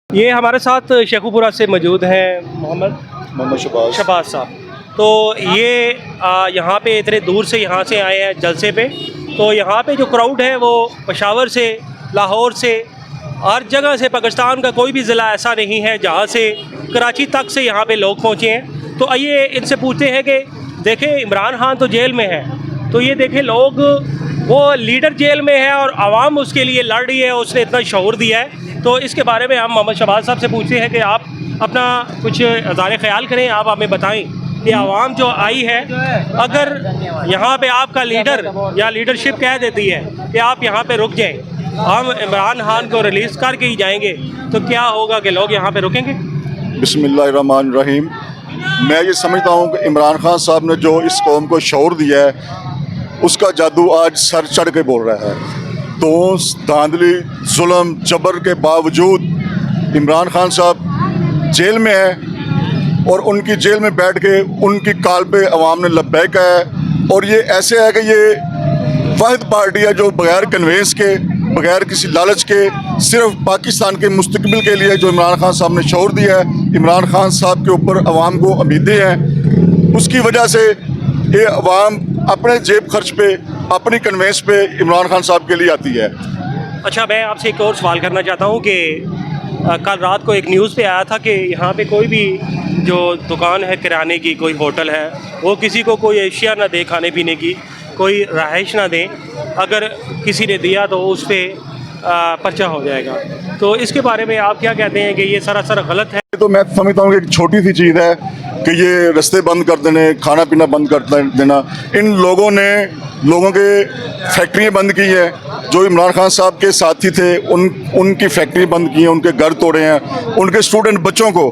ये हमारे साथ शेखुपुरा से मौजूद हैं मोहम्मद शबाज साहब। तो ये यहाँ पे इतने दूर से यहाँ से आए हैं जलसे पे। तो यहाँ पे जो क्राउड है वो पेशावर से, लाहौर से, हर जगह से, पाकिस्तान का कोई भी ज़िला ऐसा नहीं है जहाँ से, कराची तक से यहाँ पे लोग पहुँचे हैं। तो आइए इनसे पूछते हैं कि देखें इमरान खान तो जेल में है, तो ये देखें लोग, वो लीडर जेल में है और आवाम उसके लिए लड़ रही है, उसने इतना शऊर दिया है। तो इसके बारे में हम मोहम्मद शबाज साहब से पूछते हैं कि आप अपना कुछ अज़ार ख्याल करें, आप हमें बताएं कि आवाम जो आई है, अगर यहाँ पे आपका लीडर या लीडरशिप कह देती है कि आप यहाँ पे रुक जाएं, हम इमरान खान को रिलीज़ करके ही जाएंगे, तो क्या होगा कि लोग यहाँ पे रुकेंगे? बिस्मिल्लाहिर्रहमानिर्रहीम। मैं ये समझता हूँ कि इमरान खान साहब ने जो इस कौम को शऊर दिया है, उसका जादू आज सर चढ़ के बोल रहा है। दोष, धांधली, जुल्म, जबर के बावजूद इमरान खान साहब जेल में है और उनकी जेल में बैठ के उनकी काल पे अवाम ने लब्बैक है। और ये ऐसे है कि ये वाहिद पार्टी है जो बग़ैर कन्वेंस के, बग़ैर किसी लालच के, सिर्फ पाकिस्तान के मुस्तकबिल के लिए जो इमरान खान साहब ने शऊर दिया है। इमरान खान साहब के ऊपर अवाम को उम्मीदें हैं, उसकी वजह से ये अवाम अपने जेब खर्च पे, अपनी कन्वेंस पे इमरान खान साहब के लिए आती है। अच्छा, मैं आपसे एक और सवाल करना चाहता हूँ कि कल रात को एक न्यूज़ पे आया था कि यहाँ पे कोई भी जो दुकान है किराने की, कोई होटल है, वो किसी को कोई एशिया ना दे खाने पीने की, कोई रहाइश ना दें, अगर किसी ने दिया तो उस पर पर्चा हो जाएगा। तो इसके बारे में आप क्या कहते हैं कि ये सरासर गलत है? तो मैं समझता हूँ कि एक छोटी सी चीज़ है कि ये रास्ते बंद कर देने, खाना पीना बंद कर देना, इन लोगों ने लोगों के फैक्ट्रियाँ बंद की है। जो इमरान खान साहब के साथी थे उनकी फैक्ट्री बंद की हैं, उनके घर तोड़े हैं, उनके स्टूडेंट बच्चों को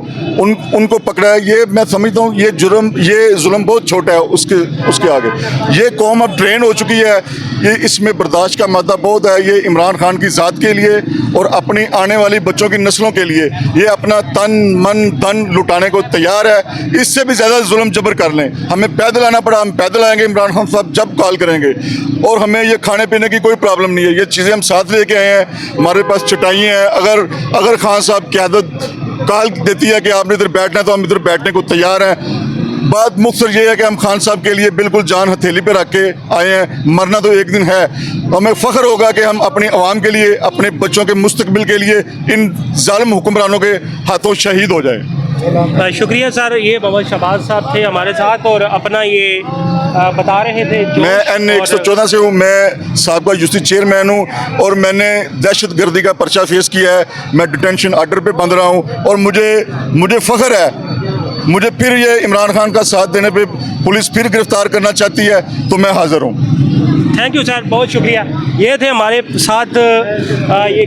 उनको पकड़ा है। ये मैं समझता हूँ ये जुल्म बहुत छोटा है उसके आगे। ये कौम अब ट्रेन हो चुकी है, ये इसमें बर्दाश्त का मादा बहुत है। ये इमरान खान की ज़ात के लिए और अपनी आने वाली बच्चों की नस्लों के लिए ये अपना तन मन धन लुटाने को तैयार है। इससे भी ज़्यादा जुल्म जबर कर लें, हमें पैदल आना पड़ा, हम पैदल आएंगे इमरान खान साहब जब कॉल करेंगे। और हमें ये खाने पीने की कोई प्रॉब्लम नहीं है, ये चीज़ें हम साथ लेके आए हैं, हमारे पास चटाइयाँ हैं। अगर खान साहब क़यादत कॉल देती है कि आपने इधर बैठना है तो हम इधर बैठने को तैयार हैं। बात मुख्तर ये है कि हम खान साहब के लिए बिल्कुल जान हथेली पे रख के आए हैं। मरना तो एक दिन है, हमें फ़ख्र होगा कि हम अपनी आवाम के लिए, अपने बच्चों के मुस्तकबिल के लिए इन जालिम हुक्मरानों के हाथों शहीद हो जाए। शुक्रिया सर, ये मोहम्मद शबाज साहब थे हमारे साथ और अपना ये बता रहे थे। मैं N114 से हूँ, मैं साबका यूसी चेयरमैन हूँ और मैंने दहशत गर्दी का पर्चा फेस किया है। मैं डिटेंशन ऑर्डर पे बंद रहा हूँ और मुझे फ़ख्र है, मुझे फिर ये इमरान खान का साथ देने पे पुलिस फिर गिरफ्तार करना चाहती है तो मैं हाज़िर हूँ। थैंक यू सर, बहुत शुक्रिया। ये थे हमारे साथ ये